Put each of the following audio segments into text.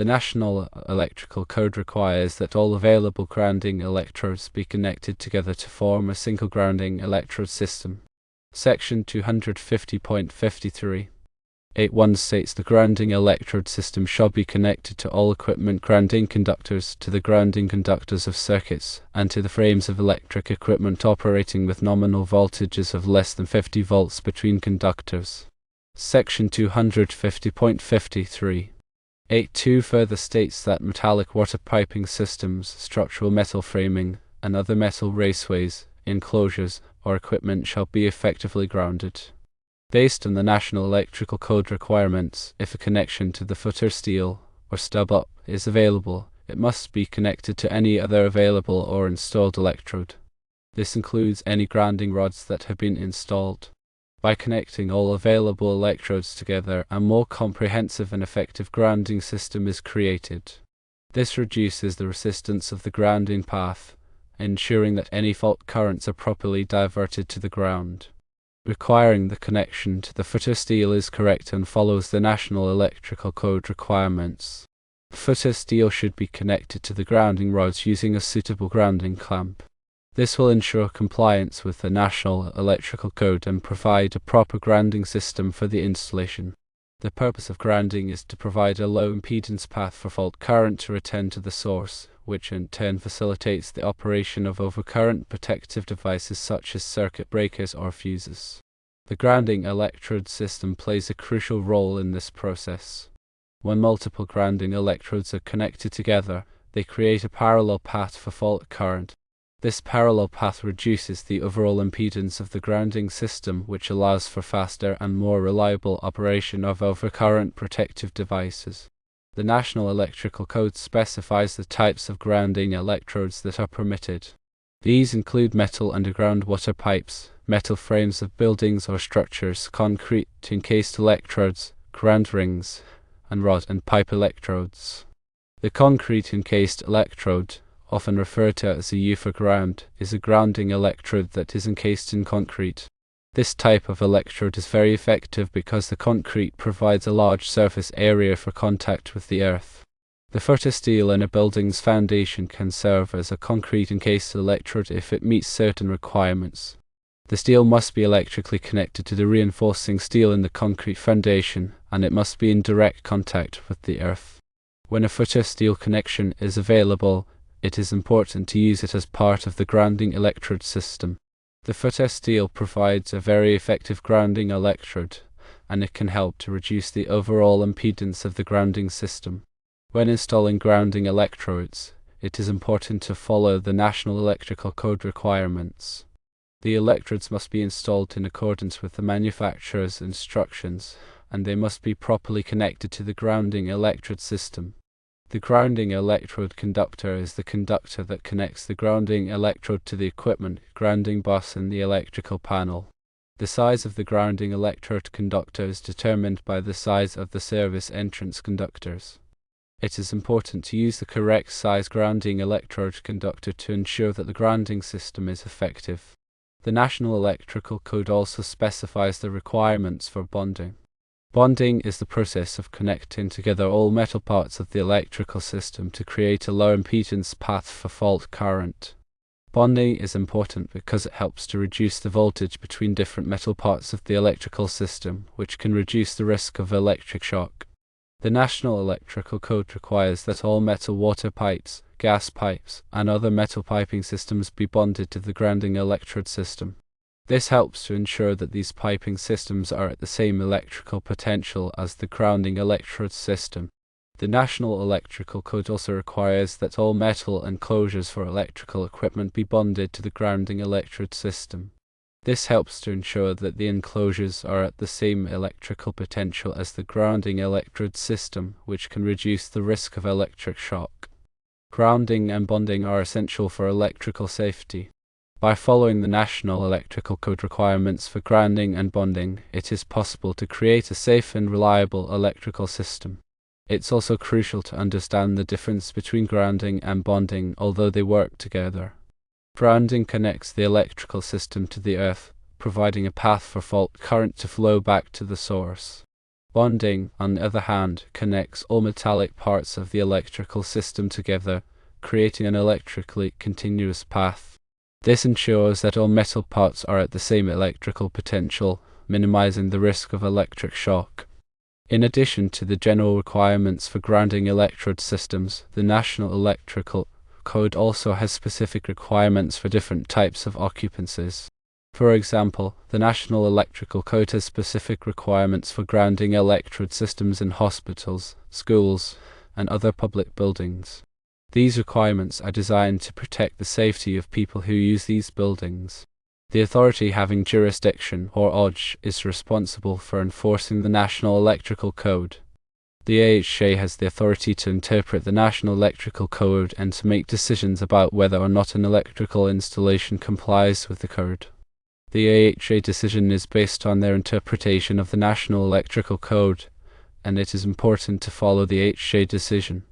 The National Electrical Code requires that all available grounding electrodes be connected together to form a single grounding electrode system. Section 250.53 8.1 states the grounding electrode system shall be connected to all equipment grounding conductors, to the grounding conductors of circuits, and to the frames of electric equipment operating with nominal voltages of less than 50 volts between conductors. Section 250.53 8.2 further states that metallic water piping systems, structural metal framing, and other metal raceways, enclosures, or equipment shall be effectively grounded. Based on the National Electrical Code requirements, if a connection to the footer steel or stub-up is available, it must be connected to any other available or installed electrode. This includes any grounding rods that have been installed. By connecting all available electrodes together, a more comprehensive and effective grounding system is created. This reduces the resistance of the grounding path, ensuring that any fault currents are properly diverted to the ground. Requiring the connection to the footer steel is correct and follows the National Electrical Code requirements. Footer steel should be connected to the grounding rods using a suitable grounding clamp. This will ensure compliance with the National Electrical Code and provide a proper grounding system for the installation. The purpose of grounding is to provide a low impedance path for fault current to return to the source, which in turn facilitates the operation of overcurrent protective devices such as circuit breakers or fuses. The grounding electrode system plays a crucial role in this process. When multiple grounding electrodes are connected together, they create a parallel path for fault current. This parallel path reduces the overall impedance of the grounding system, which allows for faster and more reliable operation of overcurrent protective devices. The National Electrical Code specifies the types of grounding electrodes that are permitted. These include metal underground water pipes, metal frames of buildings or structures, concrete encased electrodes, ground rings, and rod and pipe electrodes. The concrete encased electrode, often referred to as a U for ground, is a grounding electrode that is encased in concrete. This type of electrode is very effective because the concrete provides a large surface area for contact with the earth. The footer steel in a building's foundation can serve as a concrete encased electrode if it meets certain requirements. The steel must be electrically connected to the reinforcing steel in the concrete foundation, and it must be in direct contact with the earth. When a footer steel connection is available, it is important to use it as part of the grounding electrode system. The footer steel provides a very effective grounding electrode, and it can help to reduce the overall impedance of the grounding system. When installing grounding electrodes, it is important to follow the National Electrical Code requirements. The electrodes must be installed in accordance with the manufacturer's instructions, and they must be properly connected to the grounding electrode system. The grounding electrode conductor is the conductor that connects the grounding electrode to the equipment, grounding bus and the electrical panel. The size of the grounding electrode conductor is determined by the size of the service entrance conductors. It is important to use the correct size grounding electrode conductor to ensure that the grounding system is effective. The National Electrical Code also specifies the requirements for bonding. Bonding is the process of connecting together all metal parts of the electrical system to create a low impedance path for fault current. Bonding is important because it helps to reduce the voltage between different metal parts of the electrical system, which can reduce the risk of electric shock. The National Electrical Code requires that all metal water pipes, gas pipes, and other metal piping systems be bonded to the grounding electrode system. This helps to ensure that these piping systems are at the same electrical potential as the grounding electrode system. The National Electrical Code also requires that all metal enclosures for electrical equipment be bonded to the grounding electrode system. This helps to ensure that the enclosures are at the same electrical potential as the grounding electrode system, which can reduce the risk of electric shock. Grounding and bonding are essential for electrical safety. By following the National Electrical Code requirements for grounding and bonding, it is possible to create a safe and reliable electrical system. It's also crucial to understand the difference between grounding and bonding, although they work together. Grounding connects the electrical system to the earth, providing a path for fault current to flow back to the source. Bonding, on the other hand, connects all metallic parts of the electrical system together, creating an electrically continuous path. This ensures that all metal parts are at the same electrical potential, minimizing the risk of electric shock. In addition to the general requirements for grounding electrode systems, the National Electrical Code also has specific requirements for different types of occupancies. For example, the National Electrical Code has specific requirements for grounding electrode systems in hospitals, schools, and other public buildings. These requirements are designed to protect the safety of people who use these buildings. The authority having jurisdiction, or OJ, is responsible for enforcing the National Electrical Code. The AHJ has the authority to interpret the National Electrical Code and to make decisions about whether or not an electrical installation complies with the code. The AHJ decision is based on their interpretation of the National Electrical Code, and it is important to follow the AHJ decision.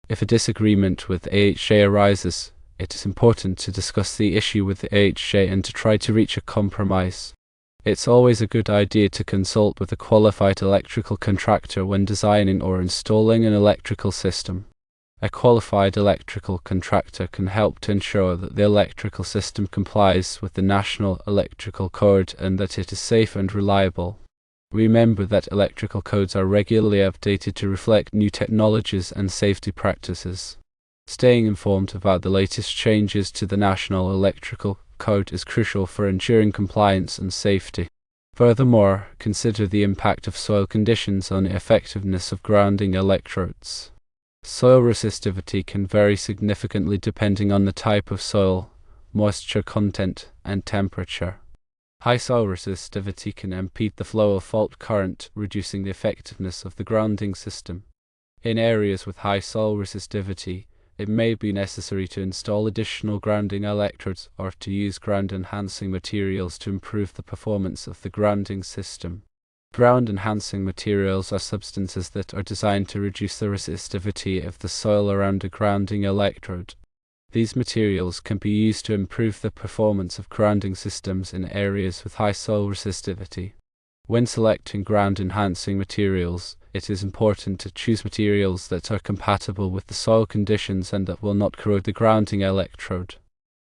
If a disagreement with the AHJ arises, it is important to discuss the issue with the AHJ and to try to reach a compromise. It's always a good idea to consult with a qualified electrical contractor when designing or installing an electrical system. A qualified electrical contractor can help to ensure that the electrical system complies with the National Electrical Code and that it is safe and reliable. Remember that electrical codes are regularly updated to reflect new technologies and safety practices. Staying informed about the latest changes to the National Electrical Code is crucial for ensuring compliance and safety. Furthermore, consider the impact of soil conditions on the effectiveness of grounding electrodes. Soil resistivity can vary significantly depending on the type of soil, moisture content, and temperature. High soil resistivity can impede the flow of fault current, reducing the effectiveness of the grounding system. In areas with high soil resistivity, it may be necessary to install additional grounding electrodes or to use ground-enhancing materials to improve the performance of the grounding system. Ground-enhancing materials are substances that are designed to reduce the resistivity of the soil around a grounding electrode. These materials can be used to improve the performance of grounding systems in areas with high soil resistivity. When selecting ground-enhancing materials, it is important to choose materials that are compatible with the soil conditions and that will not corrode the grounding electrode.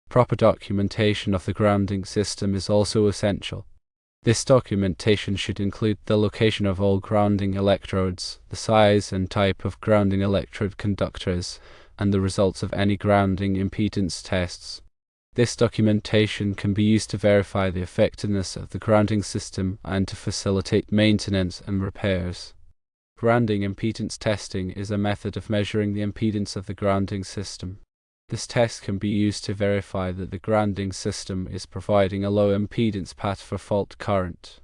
Proper documentation of the grounding system is also essential. This documentation should include the location of all grounding electrodes, the size and type of grounding electrode conductors, and the results of any grounding impedance tests. This documentation can be used to verify the effectiveness of the grounding system and to facilitate maintenance and repairs. Grounding impedance testing is a method of measuring the impedance of the grounding system. This test can be used to verify that the grounding system is providing a low impedance path for fault current.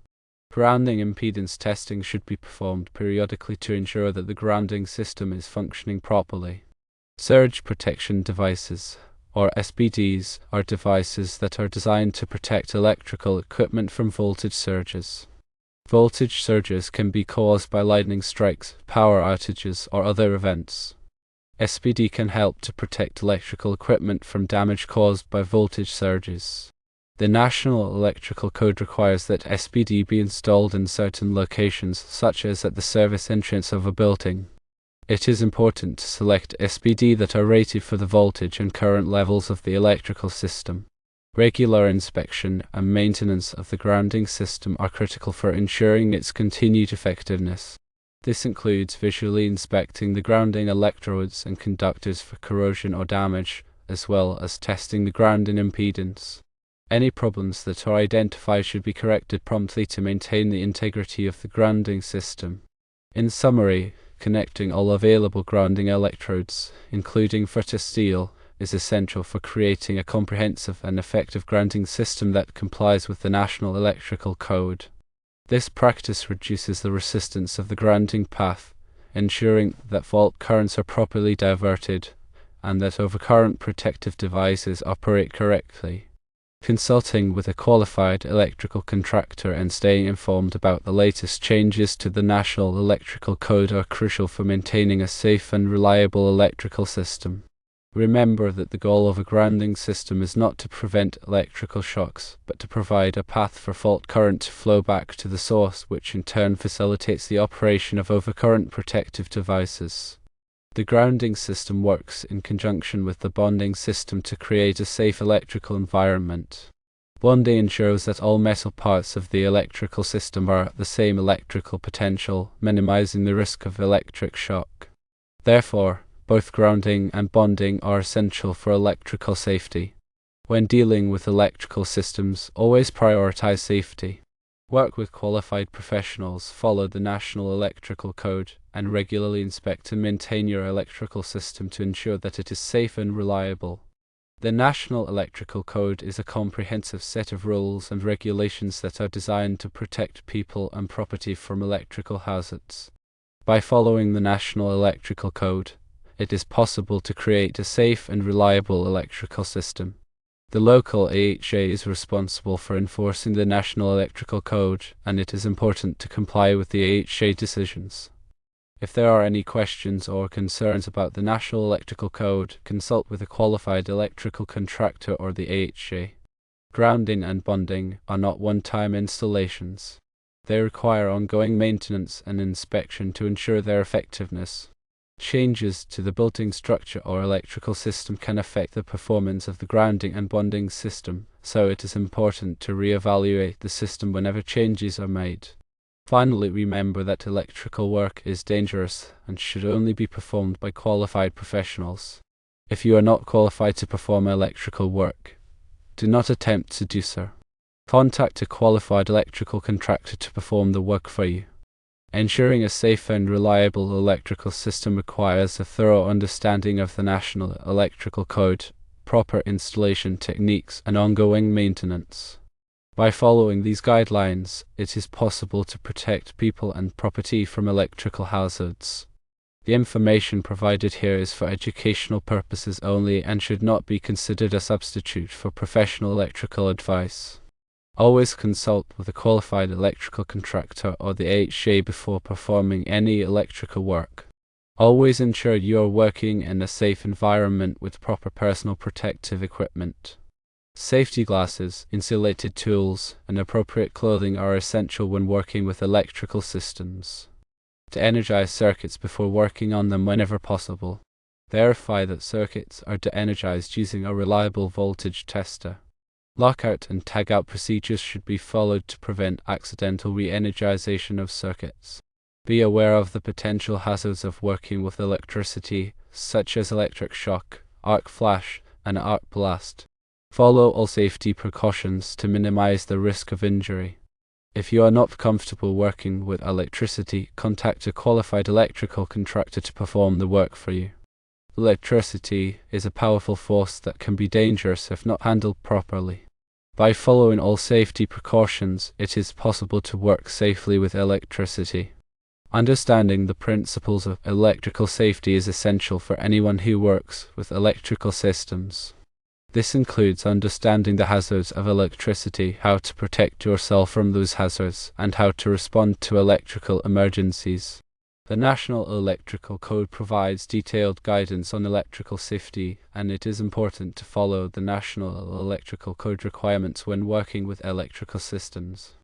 Grounding impedance testing should be performed periodically to ensure that the grounding system is functioning properly. Surge protection devices, or SPDs, are devices that are designed to protect electrical equipment from voltage surges. Voltage surges can be caused by lightning strikes, power outages, or other events. SPD can help to protect electrical equipment from damage caused by voltage surges. The National Electrical Code requires that SPD be installed in certain locations, such as at the service entrance of a building. It is important to select SPD that are rated for the voltage and current levels of the electrical system. Regular inspection and maintenance of the grounding system are critical for ensuring its continued effectiveness. This includes visually inspecting the grounding electrodes and conductors for corrosion or damage, as well as testing the grounding impedance. Any problems that are identified should be corrected promptly to maintain the integrity of the grounding system. In summary, connecting all available grounding electrodes, including footer steel, is essential for creating a comprehensive and effective grounding system that complies with the National Electrical Code. This practice reduces the resistance of the grounding path, ensuring that fault currents are properly diverted and that overcurrent protective devices operate correctly. Consulting with a qualified electrical contractor and staying informed about the latest changes to the National Electrical Code are crucial for maintaining a safe and reliable electrical system. Remember that the goal of a grounding system is not to prevent electrical shocks, but to provide a path for fault current to flow back to the source, which in turn facilitates the operation of overcurrent protective devices. The grounding system works in conjunction with the bonding system to create a safe electrical environment. Bonding ensures that all metal parts of the electrical system are at the same electrical potential, minimizing the risk of electric shock. Therefore, both grounding and bonding are essential for electrical safety. When dealing with electrical systems, always prioritize safety. Work with qualified professionals, follow the National Electrical Code, and regularly inspect and maintain your electrical system to ensure that it is safe and reliable. The National Electrical Code is a comprehensive set of rules and regulations that are designed to protect people and property from electrical hazards. By following the National Electrical Code, it is possible to create a safe and reliable electrical system. The local AHA is responsible for enforcing the National Electrical Code, and it is important to comply with the AHA decisions. If there are any questions or concerns about the National Electrical Code, consult with a qualified electrical contractor or the AHA. Grounding and bonding are not one-time installations. They require ongoing maintenance and inspection to ensure their effectiveness. Changes to the built-in structure or electrical system can affect the performance of the grounding and bonding system, so it is important to re-evaluate the system whenever changes are made. Finally, remember that electrical work is dangerous and should only be performed by qualified professionals. If you are not qualified to perform electrical work, do not attempt to do so. Contact a qualified electrical contractor to perform the work for you. Ensuring a safe and reliable electrical system requires a thorough understanding of the National Electrical Code, proper installation techniques, and ongoing maintenance. By following these guidelines, it is possible to protect people and property from electrical hazards. The information provided here is for educational purposes only and should not be considered a substitute for professional electrical advice. Always consult with a qualified electrical contractor or the AHA before performing any electrical work. Always ensure you are working in a safe environment with proper personal protective equipment. Safety glasses, insulated tools, and appropriate clothing are essential when working with electrical systems. To energize circuits before working on them whenever possible. Verify that circuits are de-energized using a reliable voltage tester. Lockout and tagout procedures should be followed to prevent accidental re-energization of circuits. Be aware of the potential hazards of working with electricity, such as electric shock, arc flash, and arc blast. Follow all safety precautions to minimize the risk of injury. If you are not comfortable working with electricity, contact a qualified electrical contractor to perform the work for you. Electricity is a powerful force that can be dangerous if not handled properly. By following all safety precautions, it is possible to work safely with electricity. Understanding the principles of electrical safety is essential for anyone who works with electrical systems. This includes understanding the hazards of electricity, how to protect yourself from those hazards, and how to respond to electrical emergencies. The National Electrical Code provides detailed guidance on electrical safety, and it is important to follow the National Electrical Code requirements when working with electrical systems.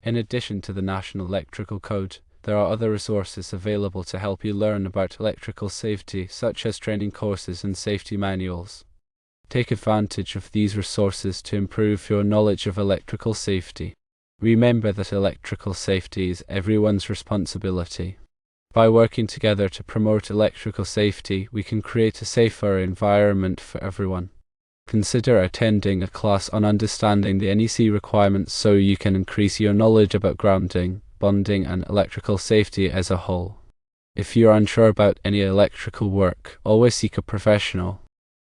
In addition to the National Electrical Code, there are other resources available to help you learn about electrical safety, such as training courses and safety manuals. Take advantage of these resources to improve your knowledge of electrical safety. Remember that electrical safety is everyone's responsibility. By working together to promote electrical safety, we can create a safer environment for everyone. Consider attending a class on understanding the NEC requirements so you can increase your knowledge about grounding, bonding, and electrical safety as a whole. If you are unsure about any electrical work, always seek a professional.